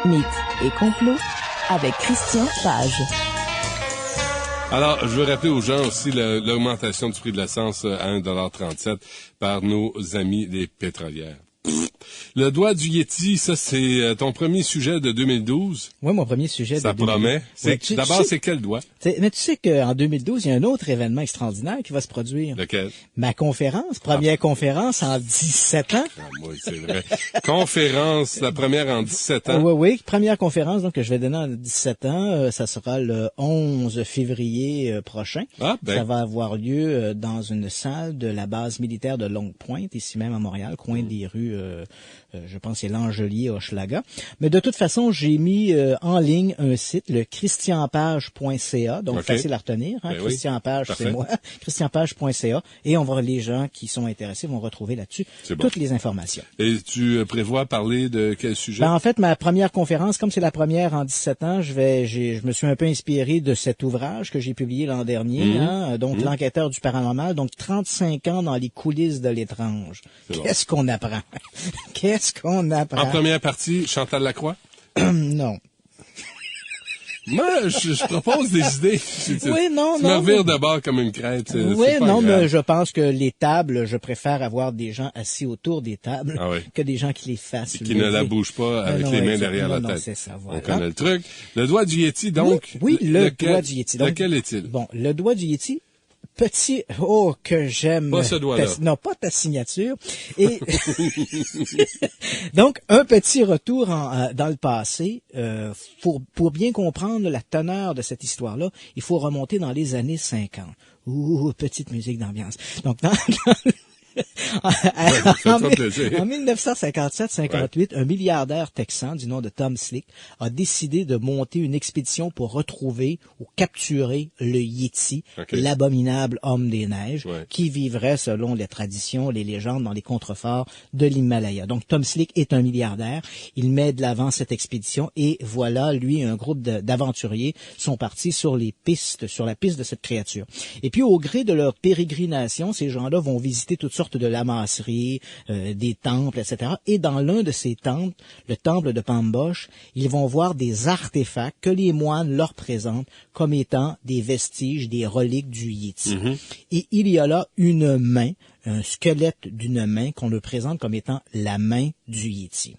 Mythes et complots avec Christian Page. Alors, je veux rappeler aux gens aussi l'augmentation du prix de l'essence à 1,37 $ par nos amis les pétrolières. Le doigt du Yéti, ça, c'est ton premier sujet de 2012. Oui, mon premier sujet ça de 2012. Promet. Ouais, D'abord, c'est quel doigt? Mais tu sais qu'en 2012, il y a un autre événement extraordinaire qui va se produire. Lequel? Ma conférence, première conférence en 17 ans. Ah, oui, c'est vrai. Conférence, la première en 17 ans. Oui, première conférence donc que je vais donner en 17 ans. Ça sera le 11 février prochain. Ah, ben. Ça va avoir lieu dans une salle de la base militaire de Longue-Pointe, ici même à Montréal, coin des rues... je pense que c'est l'Angelier Hochelaga. Mais de toute façon, j'ai mis en ligne un site, le christianpage.ca, donc facile à retenir. Hein, Ben Christianpage, c'est moi. christianpage.ca. Et les gens qui sont intéressés vont retrouver là-dessus toutes les informations. Et tu prévois parler de quel sujet? En fait, ma première conférence, comme c'est la première en 17 ans, je me suis un peu inspiré de cet ouvrage que j'ai publié l'an dernier, L'enquêteur du paranormal, donc 35 ans dans les coulisses de l'étrange. Qu'est-ce qu'on apprend? Qu'est-ce qu'on apprend? En première partie, Chantal Lacroix? Non. Moi, je propose des idées. Oui, non. Tu me revires de bord comme une crête. Oui, non, mais je pense que les tables, je préfère avoir des gens assis autour des tables que des gens qui les fassent. Qui ne la bougent pas avec les mains derrière la tête. Non, c'est ça, voilà. On connaît le truc. Le doigt du Yéti, donc. Oui, le doigt du Yéti. Donc, lequel est-il? Bon, le doigt du Yéti. Que j'aime. Pas ce doigt-là. Non, pas ta signature. Et donc, un petit retour dans le passé. Pour bien comprendre la teneur de cette histoire-là, il faut remonter dans les années 50. Petite musique d'ambiance. Donc, en 1957-58, un milliardaire texan du nom de Tom Slick a décidé de monter une expédition pour retrouver ou capturer le Yéti, l'abominable homme des neiges, qui vivrait selon les traditions, les légendes dans les contreforts de l'Himalaya. Donc Tom Slick est un milliardaire, il met de l'avant cette expédition et voilà, lui, un groupe d'aventuriers sont partis sur la piste de cette créature. Et puis au gré de leur pérégrination, ces gens-là vont visiter toutes sortes de lamasseries, des temples, etc. Et dans l'un de ces temples, le temple de Pamboche, ils vont voir des artefacts que les moines leur présentent comme étant des vestiges, des reliques du Yéti. Et il y a là une main, un squelette d'une main qu'on leur présente comme étant la main du Yéti.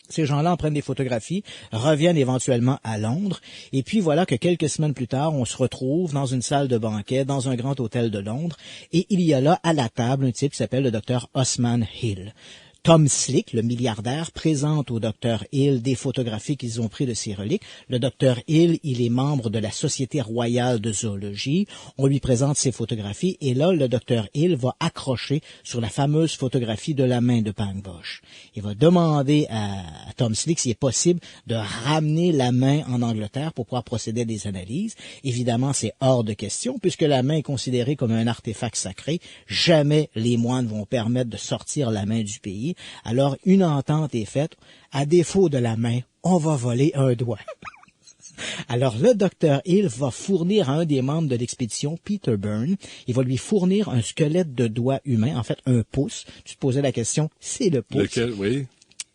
Ces gens-là en prennent des photographies, reviennent éventuellement à Londres, et puis voilà que quelques semaines plus tard, on se retrouve dans une salle de banquet, dans un grand hôtel de Londres, et il y a là à la table un type qui s'appelle le docteur Osman Hill. Tom Slick, le milliardaire, présente au docteur Hill des photographies qu'ils ont prises de ces reliques. Le docteur Hill, il est membre de la Société royale de zoologie. On lui présente ces photographies et là, le docteur Hill va accrocher sur la fameuse photographie de la main de Pangboche. Il va demander à Tom Slick s'il est possible de ramener la main en Angleterre pour pouvoir procéder à des analyses. Évidemment, c'est hors de question puisque la main est considérée comme un artefact sacré. Jamais les moines vont permettre de sortir la main du pays. Alors, une entente est faite. À défaut de la main, on va voler un doigt. Alors, le docteur Hill va fournir à un des membres de l'expédition, Peter Byrne, il va lui fournir un squelette de doigt humain, en fait, un pouce. Tu te posais la question, c'est le pouce. Lequel, oui.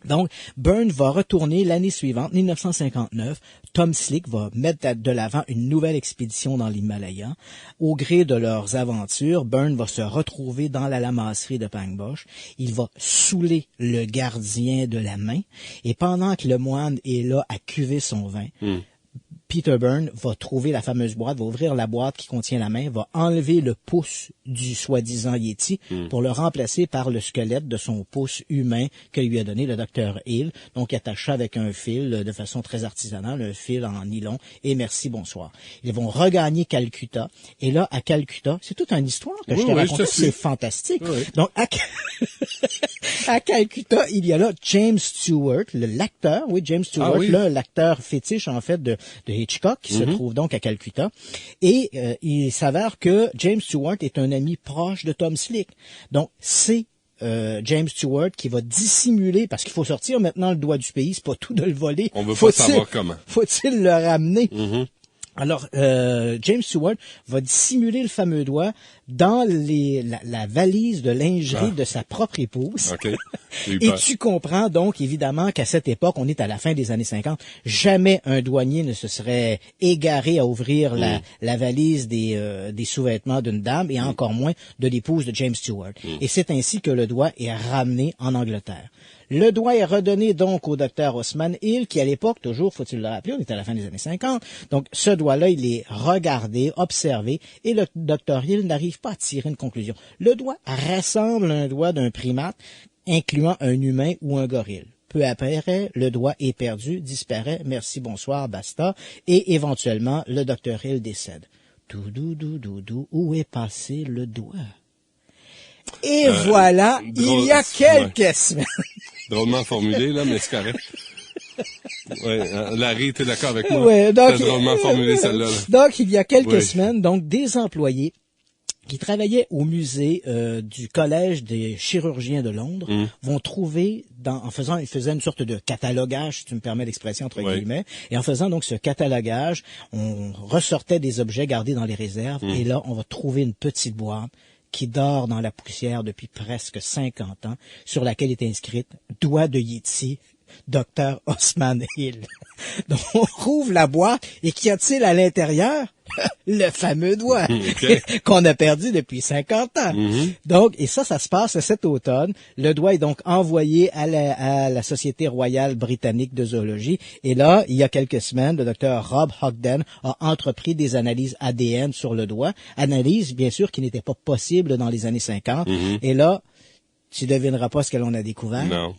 Donc, Byrne va retourner l'année suivante, 1959. Tom Slick va mettre de l'avant une nouvelle expédition dans l'Himalaya. Au gré de leurs aventures, Byrne va se retrouver dans la lamasserie de Pangboche. Il va saouler le gardien de la main. Et pendant que le moine est là à cuver son vin, Peter Byrne va trouver la fameuse boîte, va ouvrir la boîte qui contient la main, va enlever le pouce du soi-disant Yéti pour le remplacer par le squelette de son pouce humain que lui a donné le docteur Hill. Donc, attaché avec un fil de façon très artisanale, un fil en nylon. Et merci, bonsoir. Ils vont regagner Calcutta. Et là, à Calcutta, c'est toute une histoire que je t'ai racontée. C'est fantastique. Oui. Donc, à Calcutta, il y a là James Stewart, l'acteur, James Stewart, l'acteur fétiche, en fait, de Hitchcock, qui se trouve donc à Calcutta. Et il s'avère que James Stewart est un ami proche de Tom Slick. Donc, c'est James Stewart qui va dissimuler, parce qu'il faut sortir maintenant le doigt du pays, c'est pas tout de le voler. On veut pas savoir comment. Faut-il le ramener? Alors, James Stewart va dissimuler le fameux doigt, dans la valise de lingerie de sa propre épouse. Okay. Et tu comprends donc évidemment qu'à cette époque, on est à la fin des années 50, jamais un douanier ne se serait égaré à ouvrir la valise des sous-vêtements d'une dame et encore moins de l'épouse de James Stewart. Et c'est ainsi que le doigt est ramené en Angleterre. Le doigt est redonné donc au docteur Osman Hill, qui à l'époque, toujours, faut-il le rappeler, on est à la fin des années 50, donc ce doigt-là, il est regardé, observé, et le docteur Hill n'arrive pas à tirer une conclusion. Le doigt ressemble à un doigt d'un primate, incluant un humain ou un gorille. Peu après, le doigt est perdu, disparaît, merci, bonsoir, basta, et éventuellement, le docteur Hill décède. Doudou, où est passé le doigt? Et voilà, il y a quelques semaines. Drôlement formulé, là, mais c'est correct. Ouais, Larry, t'es d'accord avec moi? Ouais, donc, c'est drôlement formulé, celle-là. Donc, il y a quelques semaines, donc, des employés qui travaillaient au musée du Collège des chirurgiens de Londres vont trouver, ils faisaient une sorte de catalogage, si tu me permets l'expression entre guillemets, et en faisant donc ce catalogage, on ressortait des objets gardés dans les réserves, et là, on va trouver une petite boîte qui dort dans la poussière depuis presque 50 ans, sur laquelle est inscrite « Doigt de Yéti, Dr. Osman Hill ». Donc, on rouvre la boîte, et qu'y a-t-il à l'intérieur? Le fameux doigt qu'on a perdu depuis 50 ans. Donc, et ça se passe cet automne. Le doigt est donc envoyé à la Société royale britannique de zoologie. Et là, il y a quelques semaines, le docteur Rob Hogden a entrepris des analyses ADN sur le doigt. Analyses, bien sûr, qui n'étaient pas possibles dans les années 50. Et là, tu devineras pas ce que l'on a découvert. Non.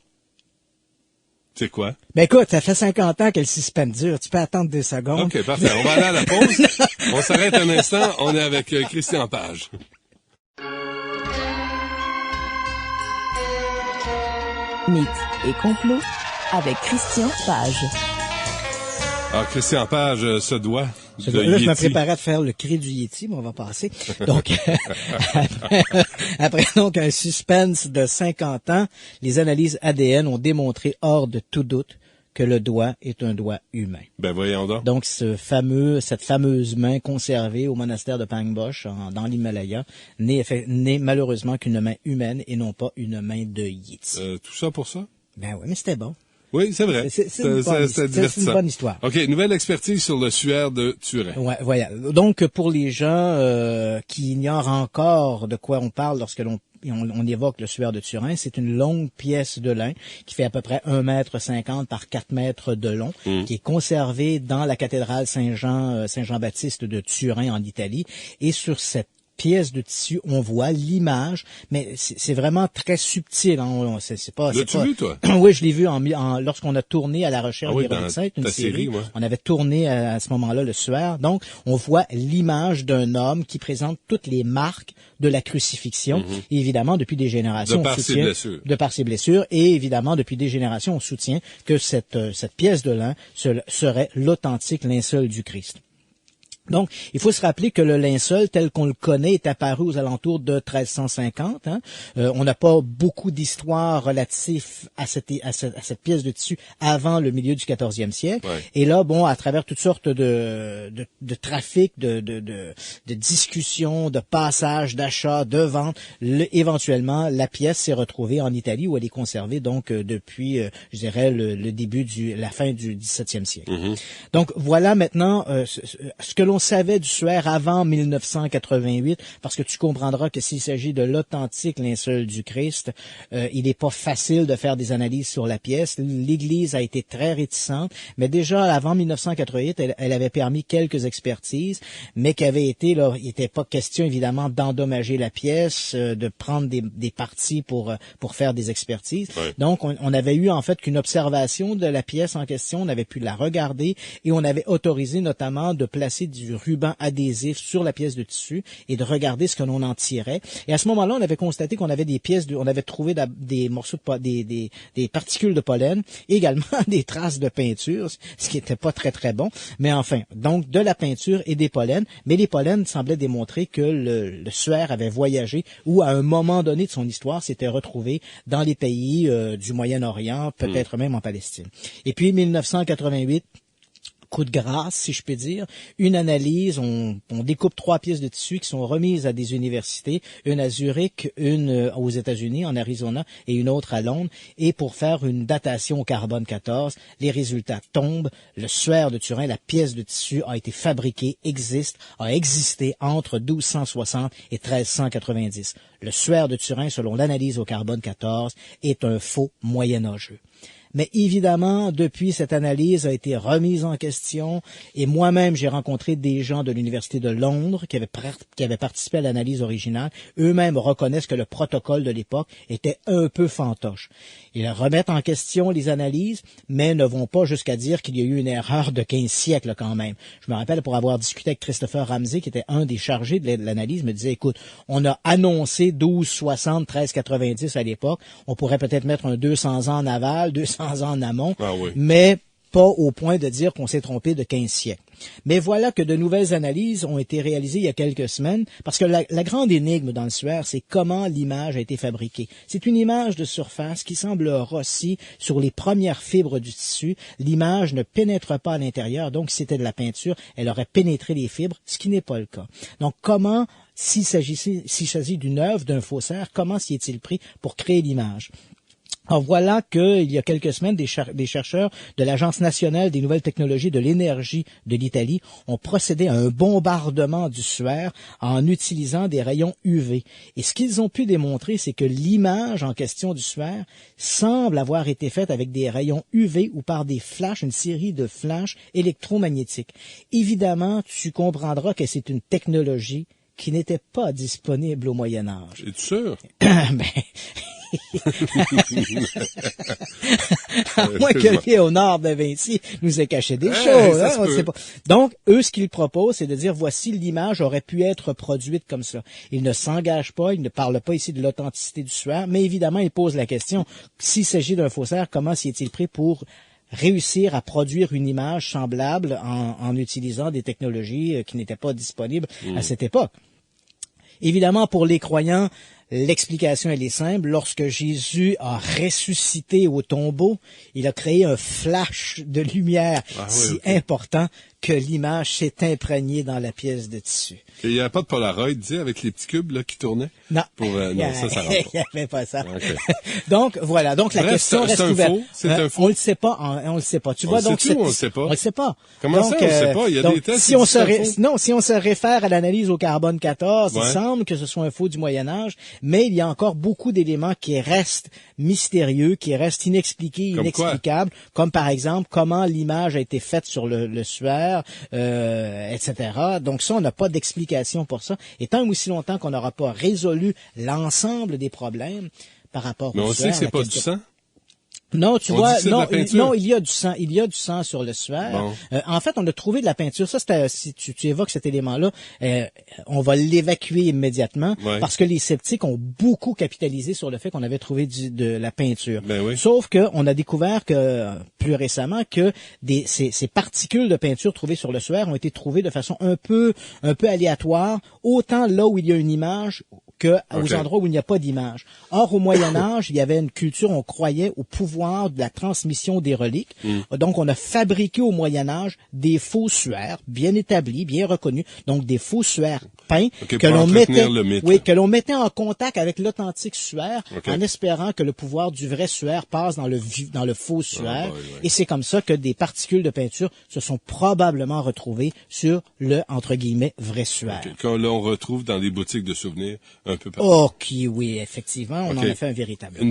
C'est quoi? Ben écoute, ça fait 50 ans que le suspense dure. Tu peux attendre 2 secondes. OK, parfait. On va aller à la pause. On s'arrête un instant. On est avec Christian Page. Mythes et complots avec Christian Page. Ah, Christian Page, ce doigt. Là, je me préparais à faire le cri du Yéti, mais on va passer. Donc, après donc un suspense de 50 ans, les analyses ADN ont démontré hors de tout doute que le doigt est un doigt humain. Ben voyons donc. Donc, cette fameuse main conservée au monastère de Pangboche, dans l'Himalaya, n'est malheureusement qu'une main humaine et non pas une main de Yéti. Tout ça pour ça? Ben oui, mais c'était bon. Oui, c'est vrai. C'est une bonne histoire. OK, nouvelle expertise sur le suaire de Turin. Ouais, voilà. Donc, pour les gens qui ignorent encore de quoi on parle lorsque on évoque le suaire de Turin, c'est une longue pièce de lin qui fait à peu près 1,50 m par 4 mètres de long, qui est conservée dans la cathédrale Saint-Jean-Baptiste de Turin en Italie. Et sur cette pièce de tissu, on voit l'image, mais c'est vraiment très subtil. Hein. C'est pas. L'as-tu vu, toi? Oui, je l'ai vu lorsqu'on a tourné à la recherche des reliques saintes, une série. Ouais. On avait tourné à ce moment-là le suaire. Donc, on voit l'image d'un homme qui présente toutes les marques de la crucifixion. Et évidemment, depuis des générations, de par ses blessures. Et évidemment, depuis des générations, on soutient que cette pièce de lin serait l'authentique linceul du Christ. Donc, il faut se rappeler que le linceul, tel qu'on le connaît, est apparu aux alentours de 1350. Hein. On n'a pas beaucoup d'histoires relatives à cette pièce de tissu avant le milieu du 14e siècle. Ouais. Et là, bon, à travers toutes sortes de trafics, de discussions, de passages, d'achats, de ventes, éventuellement, la pièce s'est retrouvée en Italie où elle est conservée donc depuis, je dirais, la fin du 17e siècle. Donc, voilà maintenant ce que l'on savait du suaire avant 1988, parce que tu comprendras que s'il s'agit de l'authentique linceul du Christ, il n'est pas facile de faire des analyses sur la pièce. L'Église a été très réticente, mais déjà avant 1988, elle avait permis quelques expertises, mais il n'était pas question évidemment d'endommager la pièce, de prendre des parties pour faire des expertises. Ouais. Donc, on avait eu en fait qu'une observation de la pièce en question, on avait pu la regarder et on avait autorisé notamment de placer du ruban adhésif sur la pièce de tissu et de regarder ce que l'on en tirait. Et à ce moment-là, on avait constaté qu'on avait on avait trouvé des morceaux des particules de pollen, et également des traces de peinture, ce qui était pas très très bon. Mais enfin, donc de la peinture et des pollens. Mais les pollens semblaient démontrer que le suaire avait voyagé ou à un moment donné de son histoire s'était retrouvé dans les pays du Moyen-Orient, peut-être même en Palestine. Et puis 1988. coup de grâce, si je peux dire, une analyse, on découpe 3 pièces de tissu qui sont remises à des universités, une à Zurich, une aux États-Unis, en Arizona, et une autre à Londres, et pour faire une datation au carbone 14, les résultats tombent, le suaire de Turin, la pièce de tissu a été fabriquée, a existé entre 1260 et 1390. Le suaire de Turin, selon l'analyse au carbone 14, est un faux moyenâgeux. Mais évidemment, depuis, cette analyse a été remise en question et moi-même, j'ai rencontré des gens de l'Université de Londres qui avaient participé à l'analyse originale. Eux-mêmes reconnaissent que le protocole de l'époque était un peu fantoche. Ils remettent en question les analyses, mais ne vont pas jusqu'à dire qu'il y a eu une erreur de 15 siècles quand même. Je me rappelle, pour avoir discuté avec Christopher Ramsey, qui était un des chargés de l'analyse, me disait, écoute, on a annoncé 1260, 1390 à l'époque. On pourrait peut-être mettre un 200 ans en aval, 200 ans en amont, mais pas au point de dire qu'on s'est trompé de 15 siècles. Mais voilà que de nouvelles analyses ont été réalisées il y a quelques semaines, parce que la grande énigme dans le suaire, c'est comment l'image a été fabriquée. C'est une image de surface qui semble rossie sur les premières fibres du tissu. L'image ne pénètre pas à l'intérieur, donc si c'était de la peinture, elle aurait pénétré les fibres, ce qui n'est pas le cas. Donc comment, s'il s'agit d'une œuvre, d'un faussaire, comment s'y est-il pris pour créer l'image? Alors voilà qu'il y a quelques semaines, des chercheurs de l'Agence nationale des nouvelles technologies de l'énergie de l'Italie ont procédé à un bombardement du suaire en utilisant des rayons UV. Et ce qu'ils ont pu démontrer, c'est que l'image en question du suaire semble avoir été faite avec des rayons UV ou par des flashs, une série de flashs électromagnétiques. Évidemment, tu comprendras que c'est une technologie qui n'était pas disponible au Moyen Âge. Es-tu sûr? À moins que Léonard de Vinci nous ait caché des choses. Hein, on sait pas. Donc, eux, ce qu'ils proposent, c'est de dire, voici, l'image aurait pu être produite comme ça. Ils ne s'engagent pas, ils ne parlent pas ici de l'authenticité du suaire, mais évidemment, ils posent la question, s'il s'agit d'un faussaire, comment s'y est-il pris pour réussir à produire une image semblable en utilisant des technologies qui n'étaient pas disponibles à cette époque? Évidemment, pour les croyants, l'explication, elle est simple. Lorsque Jésus a ressuscité au tombeau, il a créé un flash de lumière important que l'image s'est imprégnée dans la pièce de tissu. Il n'y a pas de Polaroid, tu sais, avec les petits cubes là, qui tournaient? Non. Non, ça rentre pas. Il n'y avait pas ça. Okay. Donc, voilà. Donc, la question reste ouverte. C'est un faux? On le sait pas. On le sait pas. Tu vois, donc, on le sait pas. On le sait pas. Comment ça, on le sait pas? Il y a des tests si on se réfère à l'analyse au carbone 14, il semble que ce soit un faux du Moyen-Âge, mais il y a encore beaucoup d'éléments qui restent mystérieux, qui restent inexpliqués, inexplicables, comme par exemple, comment l'image a été faite sur le suaire, etc. Donc ça, on n'a pas d'explication pour ça. Et tant aussi longtemps qu'on n'aura pas résolu l'ensemble des problèmes par rapport au suaire. Mais on sait que c'est pas du sang? Non, tu vois, non, il y a du sang. Il y a du sang sur le suaire. Bon. En fait, on a trouvé de la peinture. Ça, si tu évoques cet élément-là, on va l'évacuer immédiatement parce que les sceptiques ont beaucoup capitalisé sur le fait qu'on avait trouvé de la peinture. Sauf que on a découvert que plus récemment que ces particules de peinture trouvées sur le suaire ont été trouvées de façon un peu aléatoire, autant là où il y a une image aux endroits où il n'y a pas d'image. Or, au Moyen-Âge, il y avait une culture, on croyait au pouvoir de la transmission des reliques. Donc, on a fabriqué au Moyen-Âge des faux suaires, bien établis, bien reconnus. Donc, des faux suaires peints que l'on mettait en contact avec l'authentique suaire en espérant que le pouvoir du vrai suaire passe dans le faux suaire. Et c'est comme ça que des particules de peinture se sont probablement retrouvées sur le, entre guillemets, vrai suaire. Qu'on l'on retrouve dans les boutiques de souvenirs un peu partout. Ok, oui, effectivement, on en a fait un véritable commerce.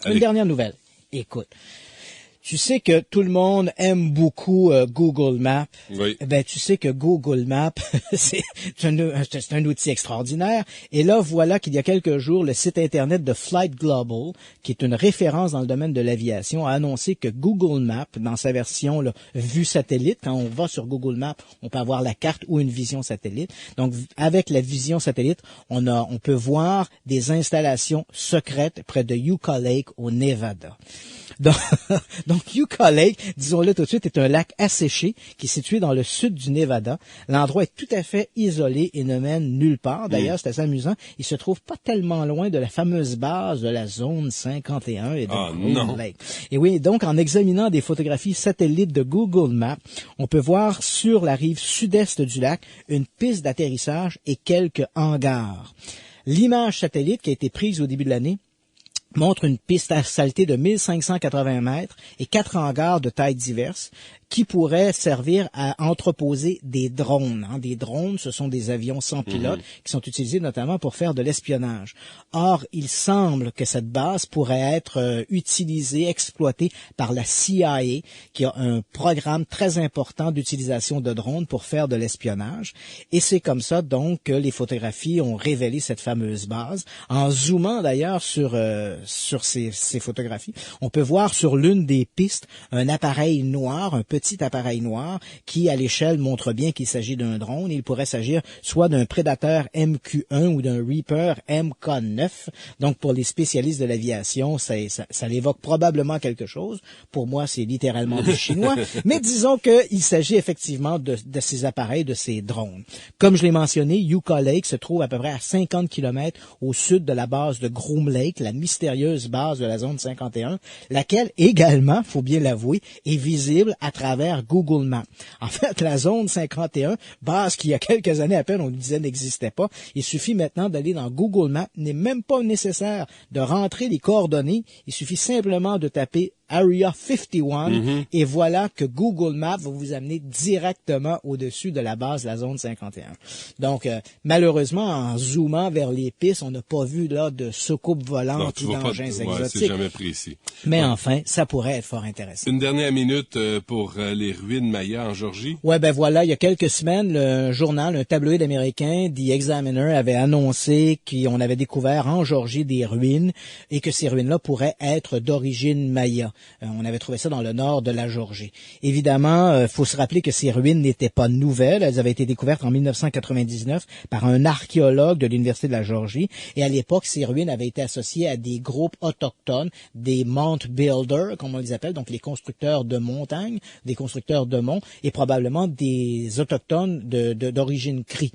Une dernière nouvelle. Écoute, tu sais que tout le monde aime beaucoup Google Maps. Oui. Ben, tu sais que Google Maps, c'est un outil extraordinaire. Et là, voilà qu'il y a quelques jours, le site Internet de Flight Global, qui est une référence dans le domaine de l'aviation, a annoncé que Google Maps, dans sa version vue satellite, quand on va sur Google Maps, on peut avoir la carte ou une vision satellite. Donc, avec la vision satellite, on peut voir des installations secrètes près de Yucca Lake au Nevada. Donc, Yucca Lake, disons-le tout de suite, est un lac asséché qui est situé dans le sud du Nevada. L'endroit est tout à fait isolé et ne mène nulle part. D'ailleurs, c'est assez amusant. Il se trouve pas tellement loin de la fameuse base de la zone 51 et de Groom Lake. Et oui, donc, en examinant des photographies satellites de Google Maps, on peut voir sur la rive sud-est du lac une piste d'atterrissage et quelques hangars. L'image satellite qui a été prise au début de l'année montre une piste asphaltée de 1580 mètres et 4 hangars de tailles diverses qui pourraient servir à entreposer des drones. Des drones, ce sont des avions sans pilote qui sont utilisés notamment pour faire de l'espionnage. Or, il semble que cette base pourrait être utilisée, exploitée par la CIA, qui a un programme très important d'utilisation de drones pour faire de l'espionnage. Et c'est comme ça, donc, que les photographies ont révélé cette fameuse base. En zoomant, d'ailleurs, sur ces photographies, on peut voir sur l'une des pistes un appareil noir, un petit appareil noir qui, à l'échelle, montre bien qu'il s'agit d'un drone. Il pourrait s'agir soit d'un Predator MQ-1 ou d'un Reaper MK-9. Donc, pour les spécialistes de l'aviation, ça l'évoque probablement quelque chose. Pour moi, c'est littéralement du chinois. Mais disons qu'il s'agit effectivement de ces appareils, de ces drones. Comme je l'ai mentionné, Yucca Lake se trouve à peu près à 50 km au sud de la base de Groom Lake, la mystérieuse base de la zone 51, laquelle également, faut bien l'avouer, est visible à travers Google Maps. En fait, la zone 51, base qui il y a quelques années à peine on nous disait n'existait pas, il suffit maintenant d'aller dans Google Maps, n'est même pas nécessaire de rentrer les coordonnées, il suffit simplement de taper Area 51 et voilà que Google Maps va vous amener directement au-dessus de la base de la zone 51. Donc, malheureusement, en zoomant vers les pistes, on n'a pas vu là de soucoupes volantes ou d'engins exotiques. C'est jamais précis. Mais enfin, ça pourrait être fort intéressant. Une dernière minute pour les ruines mayas en Georgie. Ouais, ben voilà, il y a quelques semaines, le journal, un tabloïd américain, The Examiner, avait annoncé qu'on avait découvert en Georgie des ruines et que ces ruines-là pourraient être d'origine maya. On avait trouvé ça dans le nord de la Georgie. Évidemment, faut se rappeler que ces ruines n'étaient pas nouvelles. Elles avaient été découvertes en 1999 par un archéologue de l'Université de la Georgie. Et à l'époque, ces ruines avaient été associées à des groupes autochtones, des Mound Builders, comme on les appelle, donc les constructeurs de montagnes, des constructeurs de monts, et probablement des autochtones d'origine Cri.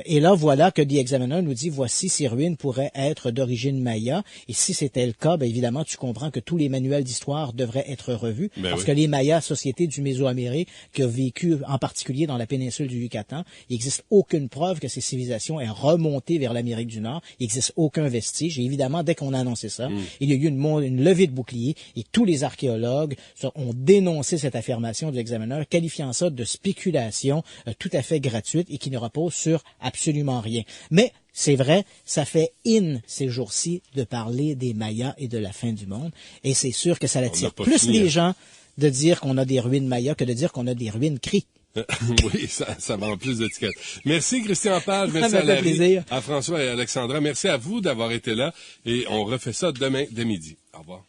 Et là, voilà que The Examiner nous dit, voici, ces ruines pourraient être d'origine maya. Et si c'était le cas, ben évidemment, tu comprends que tous les manuels d'histoire devraient être revus. Parce que les Mayas, société du Mésoamérique, qui a vécu en particulier dans la péninsule du Yucatan, il n'existe aucune preuve que ces civilisations aient remonté vers l'Amérique du Nord. Il n'existe aucun vestige. Et évidemment, dès qu'on a annoncé ça, il y a eu une levée de bouclier et tous les archéologues ont dénoncé cette affirmation de l'Examiner, qualifiant ça de spéculation tout à fait gratuite et qui ne repose sur absolument rien. Mais c'est vrai, ça fait ces jours-ci de parler des Mayas et de la fin du monde. Et c'est sûr que ça attire plus les gens de dire qu'on a des ruines Mayas que de dire qu'on a des ruines Cri. Oui, ça vend plus d'étiquettes. Merci Christian Page, merci à Larry, à François et à Alexandra. Merci à vous d'avoir été là et on refait ça demain dès midi. Au revoir.